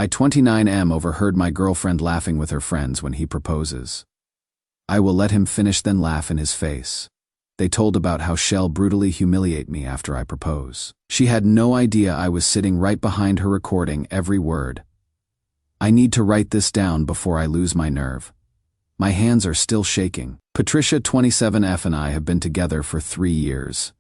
I 29M overheard my girlfriend laughing with her friends when he proposes. I will let him finish then laugh in his face. They told about how she'll brutally humiliate me after I propose. She had no idea I was sitting right behind her recording every word. I need to write this down before I lose my nerve. My hands are still shaking. Patricia, 27F, and I have been together for 3 years.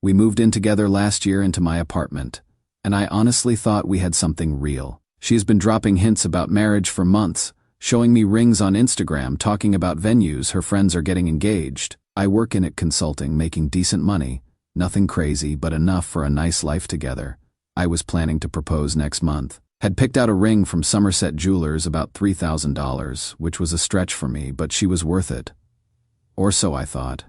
We moved in together last year into my apartment, and I honestly thought we had something real. She has been dropping hints about marriage for months, showing me rings on Instagram, talking about venues her friends are getting engaged. I work in it consulting, making decent money, nothing crazy but enough for a nice life together. I was planning to propose next month. Had picked out a ring from Somerset Jewelers, about $3,000, which was a stretch for me, but she was worth it. Or so I thought.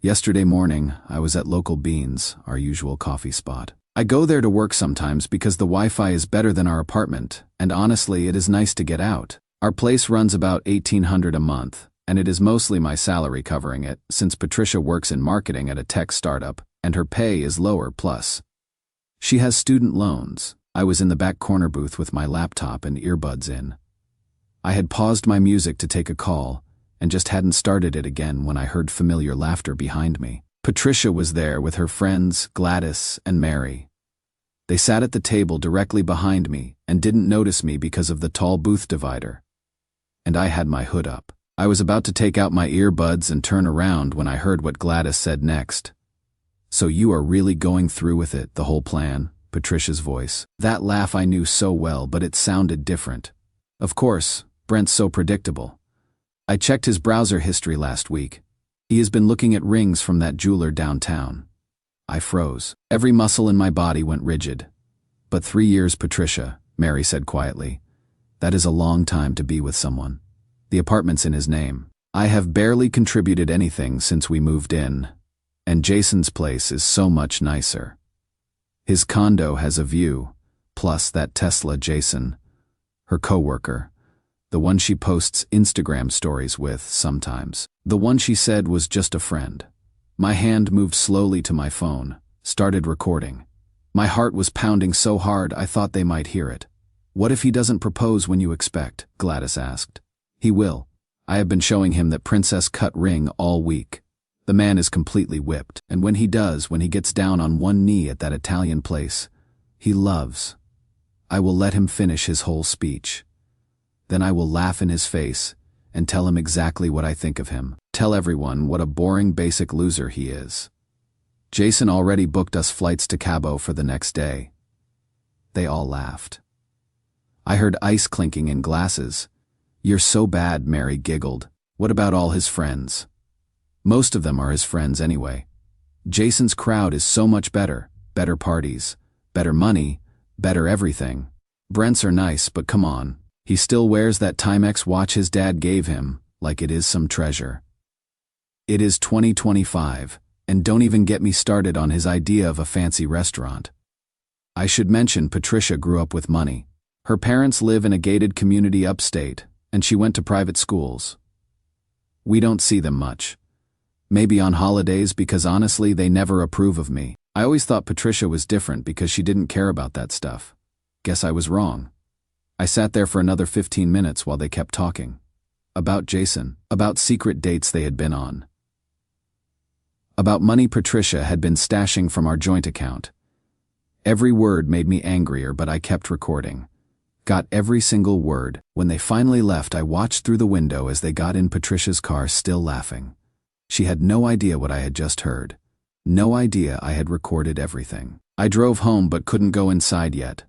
Yesterday morning, I was at Local Beans, our usual coffee spot. I go there to work sometimes because the Wi-Fi is better than our apartment, and honestly, it is nice to get out. Our place runs about $1,800 a month, and it is mostly my salary covering it, since Patricia works in marketing at a tech startup, and her pay is lower plus. She has student loans. I was in the back corner booth with my laptop and earbuds in. I had paused my music to take a call, and just hadn't started it again when I heard familiar laughter behind me. Patricia was there with her friends, Gladys and Mary. They sat at the table directly behind me and didn't notice me because of the tall booth divider. And I had my hood up. I was about to take out my earbuds and turn around when I heard what Gladys said next. "So you are really going through with it, the whole plan?" Patricia's voice. That laugh I knew so well, but it sounded different. Of course, Brent's so predictable. I checked his browser history last week. He has been looking at rings from that jeweler downtown. I froze. Every muscle in my body went rigid. "But 3 years, Patricia," Mary said quietly. "That is a long time to be with someone. The apartment's in his name. I have barely contributed anything since we moved in, and Jason's place is so much nicer. His condo has a view, plus that Tesla Jason, her coworker, the one she posts Instagram stories with sometimes, the one she said was just a friend." My hand moved slowly to my phone, started recording. My heart was pounding so hard I thought they might hear it. "What if he doesn't propose when you expect?" Gladys asked. "He will. I have been showing him that princess-cut ring all week. The man is completely whipped, and when he gets down on one knee at that Italian place, he loves. I will let him finish his whole speech. Then I will laugh in his face and tell him exactly what I think of him. Tell everyone what a boring basic loser he is. Jason already booked us flights to Cabo for the next day." They all laughed. I heard ice clinking in glasses. "You're so bad," Mary giggled. "What about all his friends?" "Most of them are his friends anyway. Jason's crowd is so much better. Better parties, better money, better everything. Brent's are nice, but come on. He still wears that Timex watch his dad gave him, like it is some treasure. It is 2025, and don't even get me started on his idea of a fancy restaurant. I should mention Patricia grew up with money. Her parents live in a gated community upstate, and she went to private schools. We don't see them much. Maybe on holidays because honestly they never approve of me. I always thought Patricia was different because she didn't care about that stuff. Guess I was wrong." I sat there for another 15 minutes while they kept talking. About Jason, about secret dates they had been on, about money Patricia had been stashing from our joint account. Every word made me angrier, but I kept recording. Got every single word. When they finally left, I watched through the window as they got in Patricia's car, still laughing. She had no idea what I had just heard. No idea I had recorded everything. I drove home but couldn't go inside yet.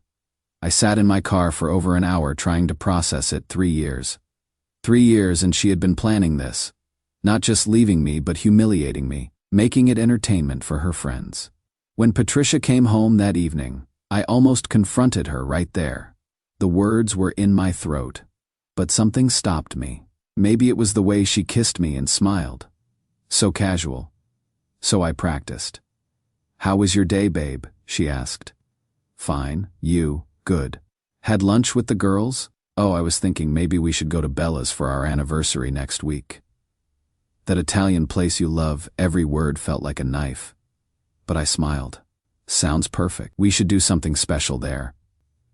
I sat in my car for over an hour trying to process it. 3 years. 3 years, and she had been planning this. Not just leaving me but humiliating me, making it entertainment for her friends. When Patricia came home that evening, I almost confronted her right there. The words were in my throat. But something stopped me. Maybe it was the way she kissed me and smiled. So casual. So I practiced. "How was your day, babe?" she asked. "Fine. You? Good. Had lunch with the girls? Oh, I was thinking maybe we should go to Bella's for our anniversary next week. That Italian place you love." Every word felt like a knife. But I smiled. "Sounds perfect. We should do something special there."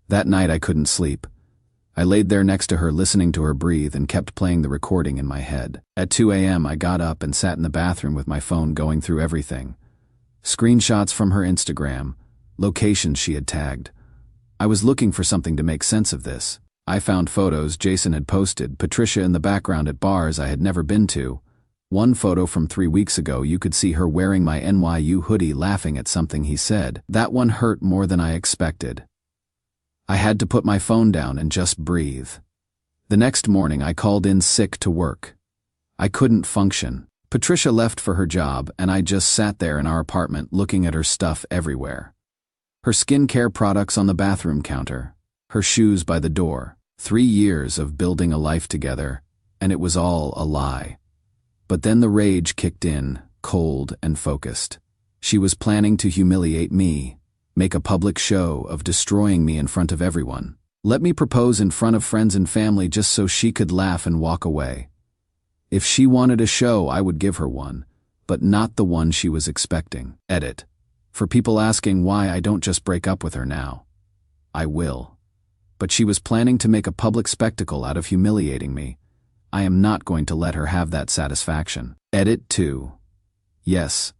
That night I couldn't sleep. I laid there next to her listening to her breathe and kept playing the recording in my head. At 2 a.m. I got up and sat in the bathroom with my phone going through everything. Screenshots from her Instagram, locations she had tagged. I was looking for something to make sense of this. I found photos Jason had posted, Patricia in the background at bars I had never been to. One photo from 3 weeks ago, you could see her wearing my NYU hoodie laughing at something he said. That one hurt more than I expected. I had to put my phone down and just breathe. The next morning I called in sick to work. I couldn't function. Patricia left for her job and I just sat there in our apartment looking at her stuff everywhere. Her skincare products on the bathroom counter, her shoes by the door. 3 years of building a life together, and it was all a lie. But then the rage kicked in, cold and focused. She was planning to humiliate me, make a public show of destroying me in front of everyone. Let me propose in front of friends and family just so she could laugh and walk away. If she wanted a show, I would give her one, but not the one she was expecting. Edit. For people asking why I don't just break up with her now. I will. But she was planning to make a public spectacle out of humiliating me. I am not going to let her have that satisfaction. Edit 2. Yes,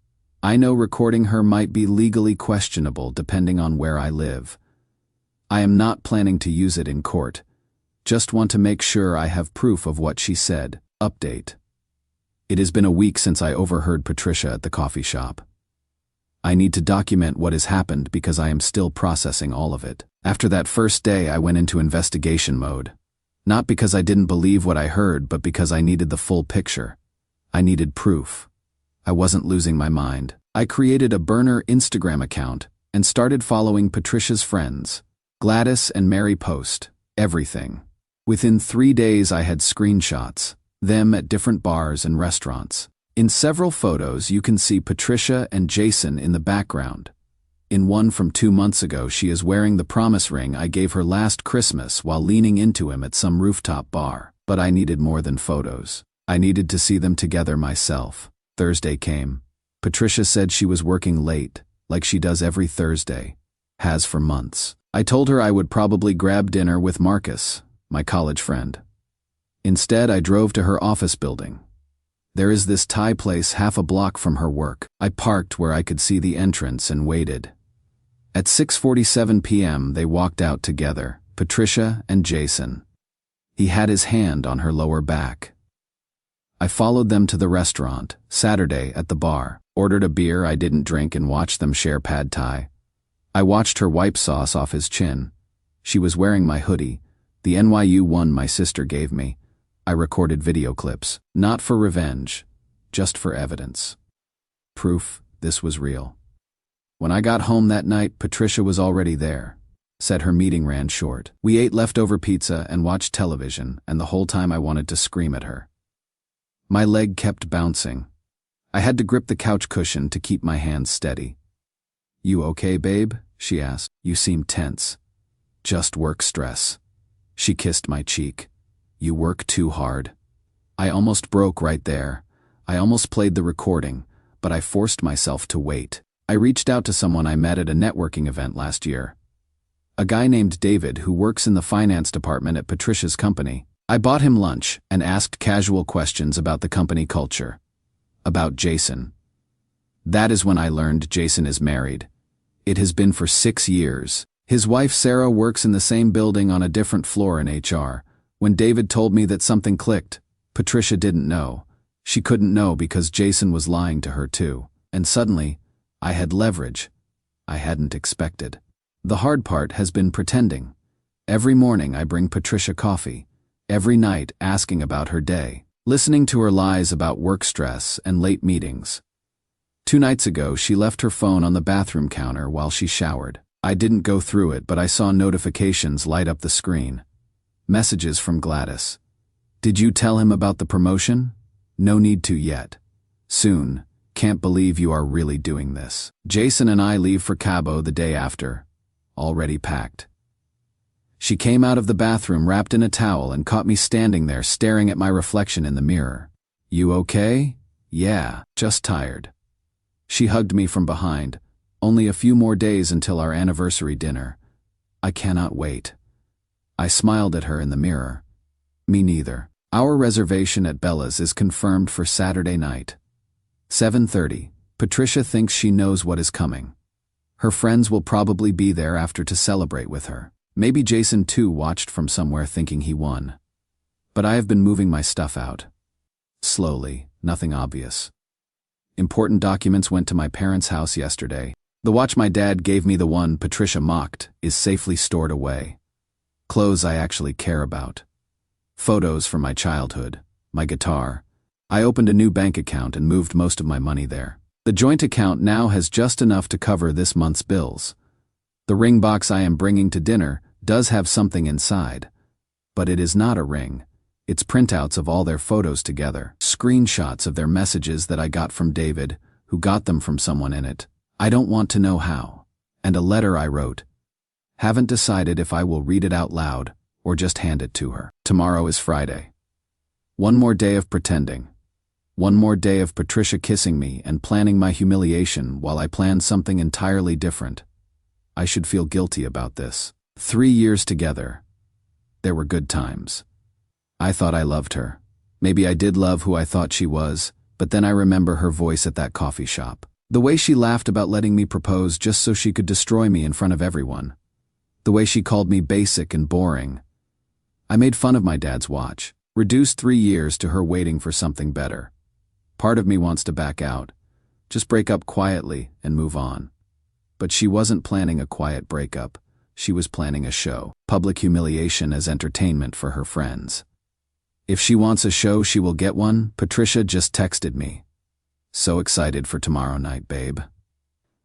I know recording her might be legally questionable depending on where I live. I am not planning to use it in court. Just want to make sure I have proof of what she said. Update. It has been a week since I overheard Patricia at the coffee shop. I need to document what has happened because I am still processing all of it. After that first day, I went into investigation mode. Not because I didn't believe what I heard, but because I needed the full picture. I needed proof. I wasn't losing my mind. I created a burner Instagram account and started following Patricia's friends, Gladys and Mary Post, everything. Within 3 days I had screenshots, them at different bars and restaurants. In several photos you can see Patricia and Jason in the background. In one from 2 months ago, she is wearing the promise ring I gave her last Christmas while leaning into him at some rooftop bar. But I needed more than photos. I needed to see them together myself. Thursday came. Patricia said she was working late, like she does every Thursday. Has for months. I told her I would probably grab dinner with Marcus, my college friend. Instead, I drove to her office building. There is this Thai place half a block from her work. I parked where I could see the entrance and waited. At 6:47 p.m. they walked out together, Patricia and Jason. He had his hand on her lower back. I followed them to the restaurant, Saturday at the bar, ordered a beer I didn't drink and watched them share pad thai. I watched her wipe sauce off his chin. She was wearing my hoodie, the NYU one my sister gave me. I recorded video clips, not for revenge, just for evidence. Proof this was real. When I got home that night, Patricia was already there. Said her meeting ran short. We ate leftover pizza and watched television, and the whole time I wanted to scream at her. My leg kept bouncing. I had to grip the couch cushion to keep my hands steady. "You okay, babe?" she asked. "You seem tense." "Just work stress." She kissed my cheek. "You work too hard." I almost broke right there. I almost played the recording, but I forced myself to wait. I reached out to someone I met at a networking event last year. A guy named David who works in the finance department at Patricia's company. I bought him lunch and asked casual questions about the company culture. About Jason. That is when I learned Jason is married. It has been for 6 years. His wife Sarah works in the same building on a different floor in HR. When David told me that something clicked, Patricia didn't know. She couldn't know because Jason was lying to her too. And suddenly, I had leverage I hadn't expected. The hard part has been pretending. Every morning I bring Patricia coffee. Every night asking about her day. Listening to her lies about work stress and late meetings. 2 nights ago, she left her phone on the bathroom counter while she showered. I didn't go through it, but I saw notifications light up the screen. Messages from Gladys. "Did you tell him about the promotion? No need to yet. Soon. Can't believe you are really doing this." Jason and I leave for Cabo the day after. Already packed. She came out of the bathroom wrapped in a towel and caught me standing there staring at my reflection in the mirror. "You okay?" "Yeah, just tired." She hugged me from behind. "Only a few more days until our anniversary dinner." I cannot wait. I smiled at her in the mirror. Me neither. Our reservation at Bella's is confirmed for Saturday night. 7:30. Patricia thinks she knows what is coming. Her friends will probably be there after to celebrate with her. Maybe Jason too watched from somewhere thinking he won. But I have been moving my stuff out. Slowly, nothing obvious. Important documents went to my parents' house yesterday. The watch my dad gave me, the one Patricia mocked, is safely stored away. Clothes I actually care about. Photos from my childhood, my guitar. I opened a new bank account and moved most of my money there. The joint account now has just enough to cover this month's bills. The ring box I am bringing to dinner does have something inside. But it is not a ring. It's printouts of all their photos together, screenshots of their messages that I got from David, who got them from someone in it. I don't want to know how. And a letter I wrote. Haven't decided if I will read it out loud or just hand it to her. Tomorrow is Friday. One more day of pretending. One more day of Patricia kissing me and planning my humiliation while I plan something entirely different. I should feel guilty about this. 3 years together. There were good times. I thought I loved her. Maybe I did love who I thought she was, but then I remember her voice at that coffee shop. The way she laughed about letting me propose just so she could destroy me in front of everyone. The way she called me basic and boring. I made fun of my dad's watch, reduced 3 years to her waiting for something better. Part of me wants to back out, just break up quietly and move on. But she wasn't planning a quiet breakup. She was planning a show, public humiliation as entertainment for her friends. If she wants a show, she will get one. Patricia just texted me. So excited for tomorrow night, babe.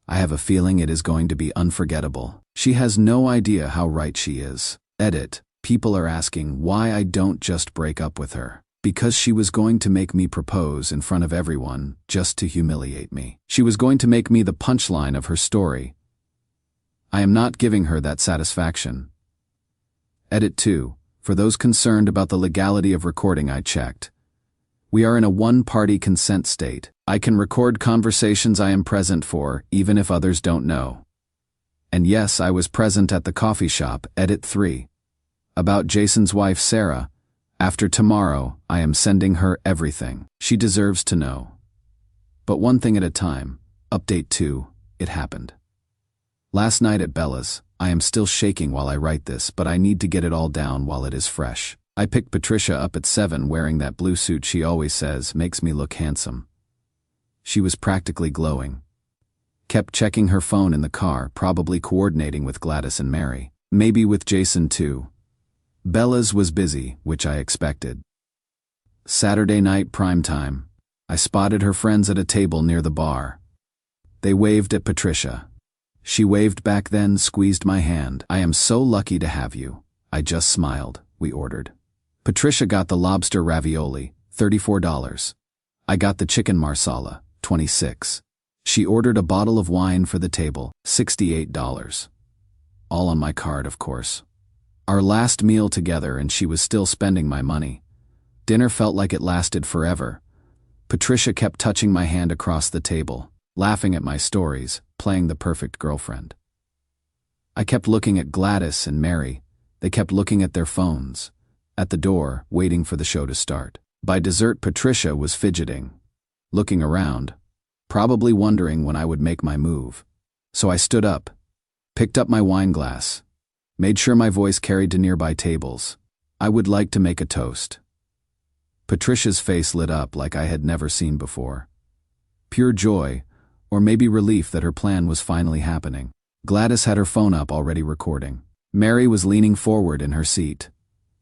I have a feeling it is going to be unforgettable. She has no idea how right she is. Edit. People are asking why I don't just break up with her. Because she was going to make me propose in front of everyone just to humiliate me. She was going to make me the punchline of her story. I am not giving her that satisfaction. Edit 2. For those concerned about the legality of recording, I checked. We are in a one-party consent state. I can record conversations I am present for, even if others don't know. And yes, I was present at the coffee shop. Edit 3. About Jason's wife, Sarah. After tomorrow, I am sending her everything. She deserves to know. But one thing at a time. Update 2. It happened. Last night at Bella's, I am still shaking while I write this, but I need to get it all down while it is fresh. I picked Patricia up at 7 wearing that blue suit she always says makes me look handsome. She was practically glowing. Kept checking her phone in the car, probably coordinating with Gladys and Mary. Maybe with Jason too. Bella's was busy, which I expected. Saturday night prime time. I spotted her friends at a table near the bar. They waved at Patricia. She waved back, then squeezed my hand. I am so lucky to have you. I just smiled. We ordered. Patricia got the lobster ravioli, $34. I got the chicken marsala, $26. She ordered a bottle of wine for the table, $68. All on my card, of course. Our last meal together, and she was still spending my money. Dinner felt like it lasted forever. Patricia kept touching my hand across the table, laughing at my stories, playing the perfect girlfriend. I kept looking at Gladys and Mary. They kept looking at their phones, at the door, waiting for the show to start. By dessert, Patricia was fidgeting, looking around, probably wondering when I would make my move. So I stood up, picked up my wine glass, made sure my voice carried to nearby tables. I would like to make a toast. Patricia's face lit up like I had never seen before. Pure joy, or maybe relief that her plan was finally happening. Gladys had her phone up, already recording. Mary was leaning forward in her seat.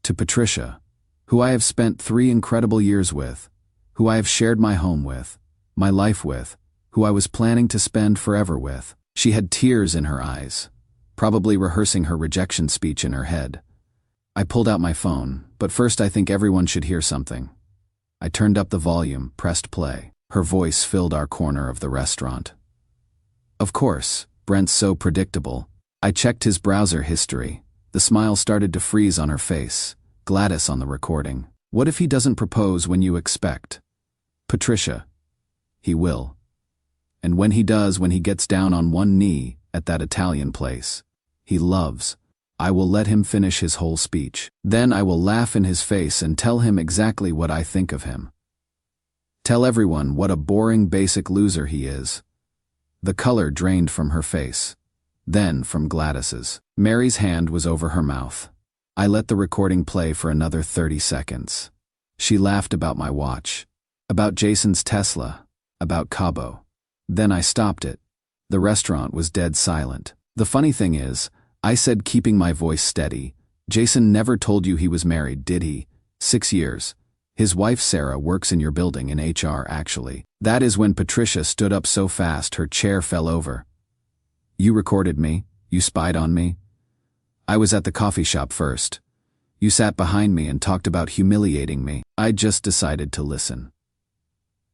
To Patricia, who I have spent 3 incredible years with, who I have shared my home with, my life with, who I was planning to spend forever with. She had tears in her eyes, probably rehearsing her rejection speech in her head. I pulled out my phone, but first I think everyone should hear something. I turned up the volume, pressed play. Her voice filled our corner of the restaurant. Of course, Brent's so predictable. I checked his browser history. The smile started to freeze on her face. Gladys on the recording. What if he doesn't propose when you expect? Patricia. He will. And when he does, when he gets down on one knee at that Italian place he loves, I will let him finish his whole speech. Then I will laugh in his face and tell him exactly what I think of him. Tell everyone what a boring basic loser he is. The color drained from her face. Then from Gladys's. Mary's hand was over her mouth. I let the recording play for another 30 seconds. She laughed about my watch, about Jason's Tesla, about Cabo. Then I stopped it. The restaurant was dead silent. The funny thing is, I said, keeping my voice steady, Jason never told you he was married, did he? 6 years. His wife Sarah works in your building in HR actually. That is when Patricia stood up so fast her chair fell over. You recorded me? You spied on me? I was at the coffee shop first. You sat behind me and talked about humiliating me. I just decided to listen.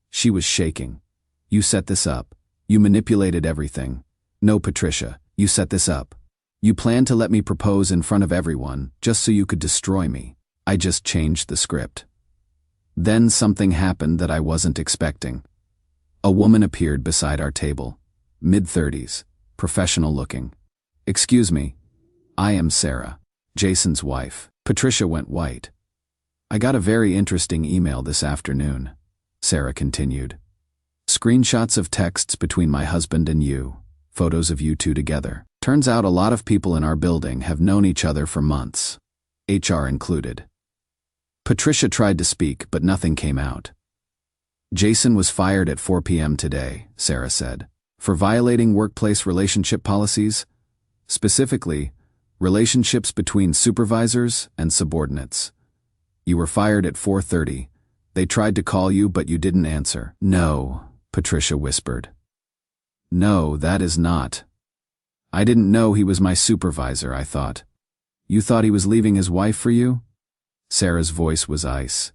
She was shaking. You set this up. You manipulated everything. No, Patricia, you set this up. You planned to let me propose in front of everyone, just so you could destroy me. I just changed the script. Then something happened that I wasn't expecting. A woman appeared beside our table. Mid-30s, professional looking. Excuse me, I am Sarah, Jason's wife. Patricia went white. I got a very interesting email this afternoon, Sarah continued. Screenshots of texts between my husband and you, photos of you two together. Turns out a lot of people in our building have known each other for months, HR included. Patricia tried to speak, but nothing came out. Jason was fired at 4 p.m. today, Sarah said, for violating workplace relationship policies, specifically, relationships between supervisors and subordinates. You were fired at 4:30. They tried to call you, but you didn't answer. No, Patricia whispered. No, that is not. I didn't know he was my supervisor, I thought. You thought he was leaving his wife for you? Sarah's voice was ice.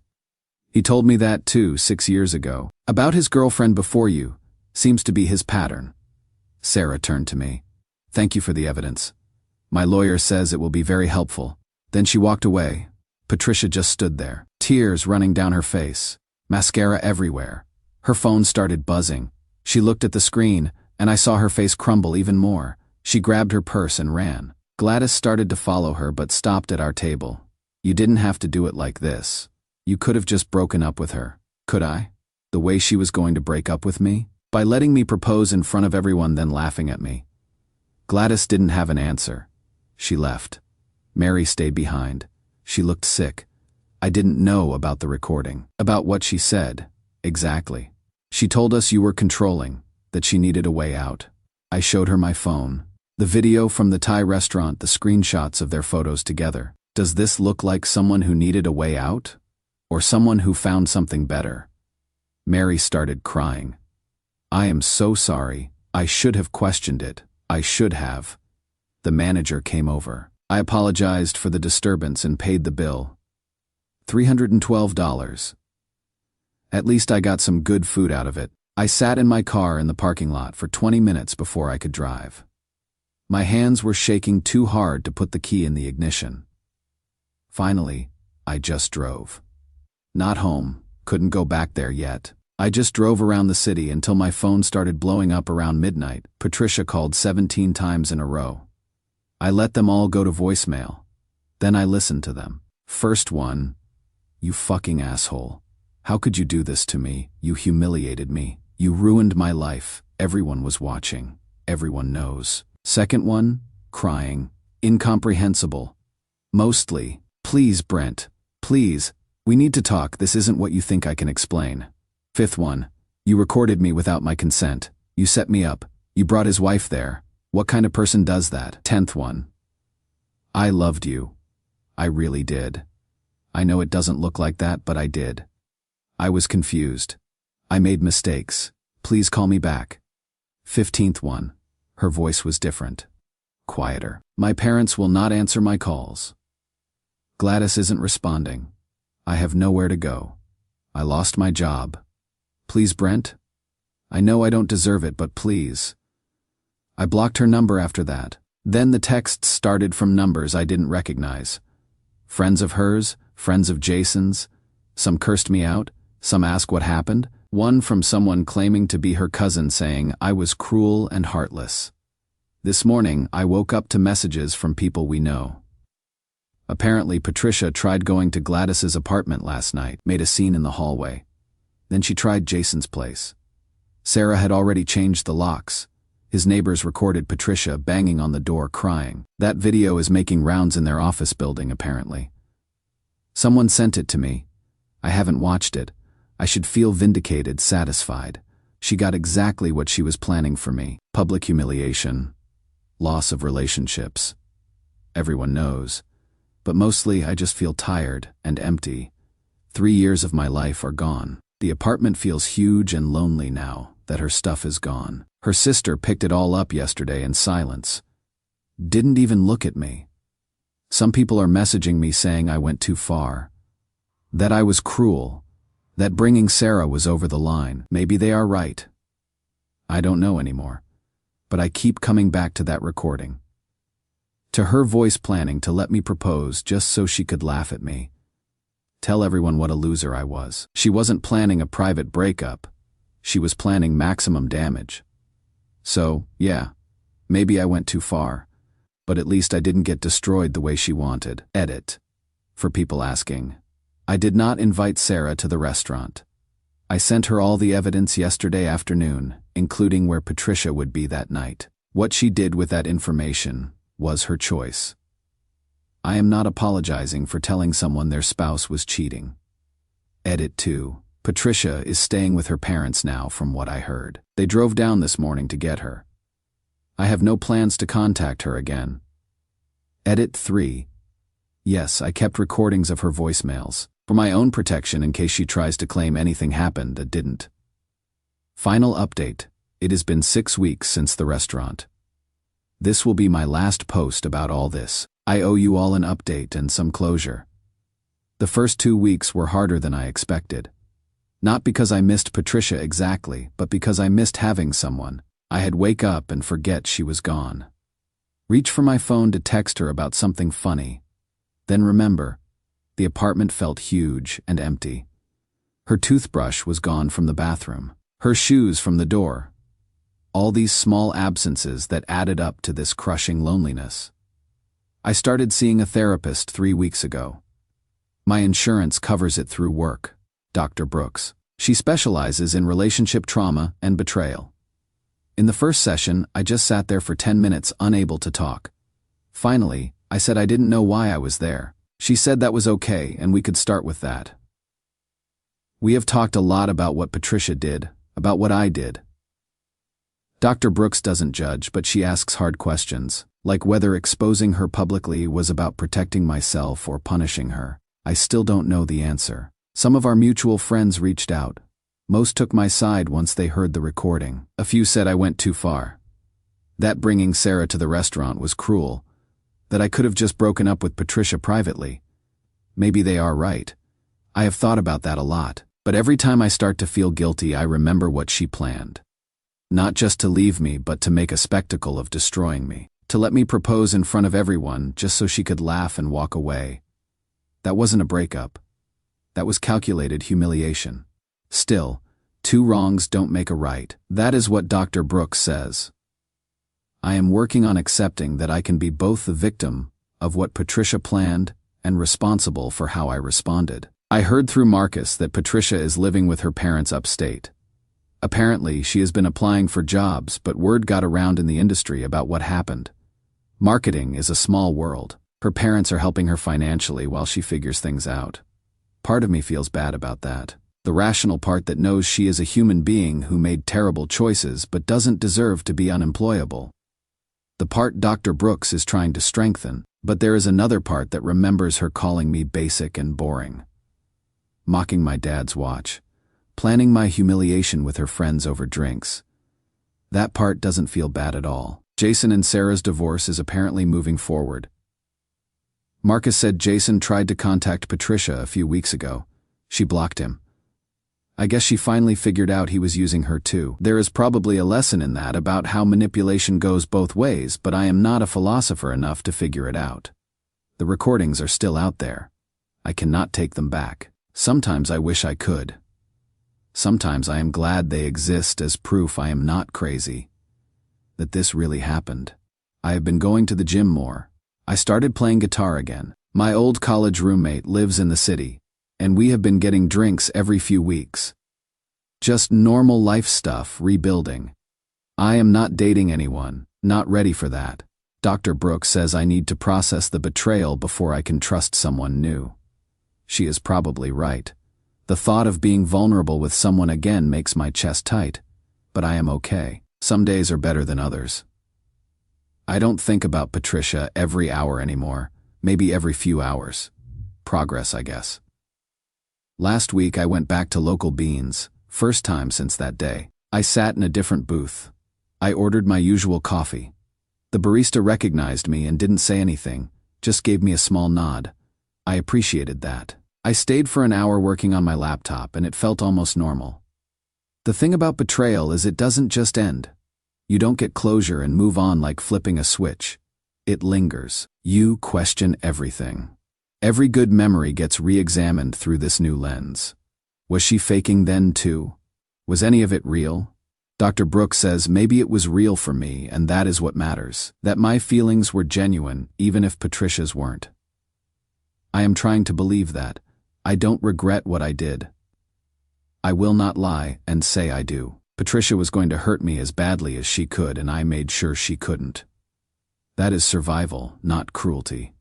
He told me that too 6 years ago. About his girlfriend before you. Seems to be his pattern. Sarah turned to me. Thank you for the evidence. My lawyer says it will be very helpful. Then she walked away. Patricia just stood there, tears running down her face, mascara everywhere. Her phone started buzzing. She looked at the screen, and I saw her face crumble even more. She grabbed her purse and ran. Gladys started to follow her but stopped at our table. You didn't have to do it like this. You could have just broken up with her. Could I? The way she was going to break up with me? By letting me propose in front of everyone then laughing at me. Gladys didn't have an answer. She left. Mary stayed behind. She looked sick. I didn't know about the recording. About what she said. Exactly. She told us you were controlling, that she needed a way out. I showed her my phone. The video from the Thai restaurant, the screenshots of their photos together. Does this look like someone who needed a way out? Or someone who found something better? Mary started crying. I am so sorry. I should have questioned it. I should have. The manager came over. I apologized for the disturbance and paid the bill. $312. At least I got some good food out of it. I sat in my car in the parking lot for 20 minutes before I could drive. My hands were shaking too hard to put the key in the ignition. Finally, I just drove. Not home, couldn't go back there yet. I just drove around the city until my phone started blowing up around midnight. Patricia called 17 times in a row. I let them all go to voicemail. Then I listened to them. First one, you fucking asshole. How could you do this to me? You humiliated me. You ruined my life. Everyone was watching. Everyone knows. Second one, crying. Incomprehensible. Mostly, please, Brent. Please, we need to talk. This isn't what you think I can explain. Fifth one, you recorded me without my consent. You set me up. You brought his wife there. What kind of person does that? 10th one, I loved you. I really did. I know it doesn't look like that, but I did. I was confused. I made mistakes. Please call me back. 15th one, her voice was different. Quieter. My parents will not answer my calls. Gladys isn't responding. I have nowhere to go. I lost my job. Please, Brent? I know I don't deserve it, but please. I blocked her number after that. Then the texts started from numbers I didn't recognize. Friends of hers, friends of Jason's. Some cursed me out, some asked what happened. One from someone claiming to be her cousin saying I was cruel and heartless. This morning, I woke up to messages from people we know. Apparently, Patricia tried going to Gladys's apartment last night, made a scene in the hallway. Then she tried Jason's place. Sarah had already changed the locks. His neighbors recorded Patricia banging on the door crying. That video is making rounds in their office building, apparently. Someone sent it to me. I haven't watched it. I should feel vindicated, satisfied. She got exactly what she was planning for me. Public humiliation. Loss of relationships. Everyone knows. But mostly I just feel tired and empty. 3 years of my life are gone. The apartment feels huge and lonely now that her stuff is gone. Her sister picked it all up yesterday in silence. Didn't even look at me. Some people are messaging me saying I went too far. That I was cruel. That bringing Sarah was over the line. Maybe they are right. I don't know anymore. But I keep coming back to that recording. To her voice planning to let me propose just so she could laugh at me. Tell everyone what a loser I was. She wasn't planning a private breakup. She was planning maximum damage. So, yeah, maybe I went too far. But at least I didn't get destroyed the way she wanted. Edit. For people asking. I did not invite Sarah to the restaurant. I sent her all the evidence yesterday afternoon, including where Patricia would be that night. What she did with that information was her choice. I am not apologizing for telling someone their spouse was cheating. Edit 2. Patricia is staying with her parents now, from what I heard. They drove down this morning to get her. I have no plans to contact her again. Edit 3. Yes, I kept recordings of her voicemails, for my own protection in case she tries to claim anything happened that didn't. Final update. It has been 6 weeks since the restaurant. This will be my last post about all this. I owe you all an update and some closure. The first 2 weeks were harder than I expected. Not because I missed Patricia exactly, but because I missed having someone. I had wake up and forget she was gone. Reach for my phone to text her about something funny. Then remember, the apartment felt huge and empty. Her toothbrush was gone from the bathroom. Her shoes from the door. All these small absences that added up to this crushing loneliness. I started seeing a therapist 3 weeks ago. My insurance covers it through work. Dr. Brooks. She specializes in relationship trauma and betrayal. In the first session, I just sat there for 10 minutes unable to talk. Finally, I said I didn't know why I was there. She said that was okay and we could start with that. We have talked a lot about what Patricia did, about what I did. Dr. Brooks doesn't judge, but she asks hard questions, like whether exposing her publicly was about protecting myself or punishing her. I still don't know the answer. Some of our mutual friends reached out. Most took my side once they heard the recording. A few said I went too far. That bringing Sarah to the restaurant was cruel. That I could have just broken up with Patricia privately. Maybe they are right. I have thought about that a lot, but every time I start to feel guilty, I remember what she planned. Not just to leave me, but to make a spectacle of destroying me. To let me propose in front of everyone just so she could laugh and walk away. That wasn't a breakup. That was calculated humiliation. Still, 2 wrongs don't make a right. That is what Dr. Brooks says. I am working on accepting that I can be both the victim of what Patricia planned and responsible for how I responded. I heard through Marcus that Patricia is living with her parents upstate. Apparently, she has been applying for jobs, but word got around in the industry about what happened. Marketing is a small world. Her parents are helping her financially while she figures things out. Part of me feels bad about that. The rational part that knows she is a human being who made terrible choices but doesn't deserve to be unemployable. The part Dr. Brooks is trying to strengthen, but there is another part that remembers her calling me basic and boring. Mocking my dad's watch. Planning my humiliation with her friends over drinks. That part doesn't feel bad at all. Jason and Sarah's divorce is apparently moving forward. Marcus said Jason tried to contact Patricia a few weeks ago. She blocked him. I guess she finally figured out he was using her too. There is probably a lesson in that about how manipulation goes both ways, but I am not a philosopher enough to figure it out. The recordings are still out there. I cannot take them back. Sometimes I wish I could. Sometimes I am glad they exist as proof I am not crazy. That this really happened. I have been going to the gym more. I started playing guitar again. My old college roommate lives in the city, and we have been getting drinks every few weeks. Just normal life stuff, rebuilding. I am not dating anyone, not ready for that. Dr. Brooks says I need to process the betrayal before I can trust someone new. She is probably right. The thought of being vulnerable with someone again makes my chest tight, but I am okay. Some days are better than others. I don't think about Patricia every hour anymore, maybe every few hours. Progress, I guess. Last week I went back to Local Beans, first time since that day. I sat in a different booth. I ordered my usual coffee. The barista recognized me and didn't say anything, just gave me a small nod. I appreciated that. I stayed for an hour working on my laptop and it felt almost normal. The thing about betrayal is it doesn't just end. You don't get closure and move on like flipping a switch. It lingers. You question everything. Every good memory gets re-examined through this new lens. Was she faking then too? Was any of it real? Dr. Brooks says maybe it was real for me, and that is what matters. That my feelings were genuine, even if Patricia's weren't. I am trying to believe that. I don't regret what I did. I will not lie and say I do. Patricia was going to hurt me as badly as she could, and I made sure she couldn't. That is survival, not cruelty.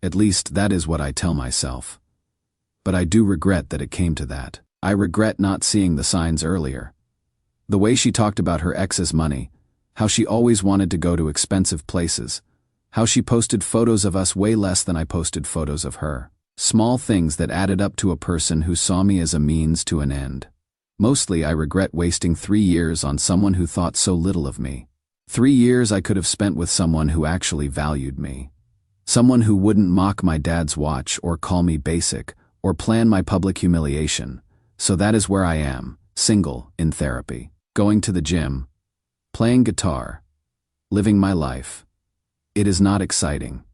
At least that is what I tell myself. But I do regret that it came to that. I regret not seeing the signs earlier. The way she talked about her ex's money, how she always wanted to go to expensive places, how she posted photos of us way less than I posted photos of her. Small things that added up to a person who saw me as a means to an end. Mostly I regret wasting 3 years on someone who thought so little of me. 3 years I could have spent with someone who actually valued me. Someone who wouldn't mock my dad's watch or call me basic or plan my public humiliation. So that is where I am, single, in therapy, going to the gym, playing guitar, living my life. It is not exciting.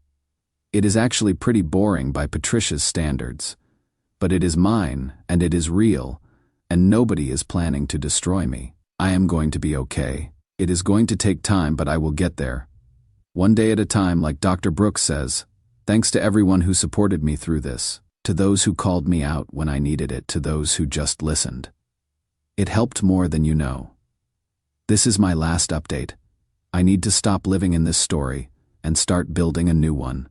It is actually pretty boring by Patricia's standards. But it is mine, and it is real, and nobody is planning to destroy me. I am going to be okay. It is going to take time, but I will get there. One day at a time, like Dr. Brooks says. Thanks to everyone who supported me through this, to those who called me out when I needed it, to those who just listened. It helped more than you know. This is my last update. I need to stop living in this story and start building a new one.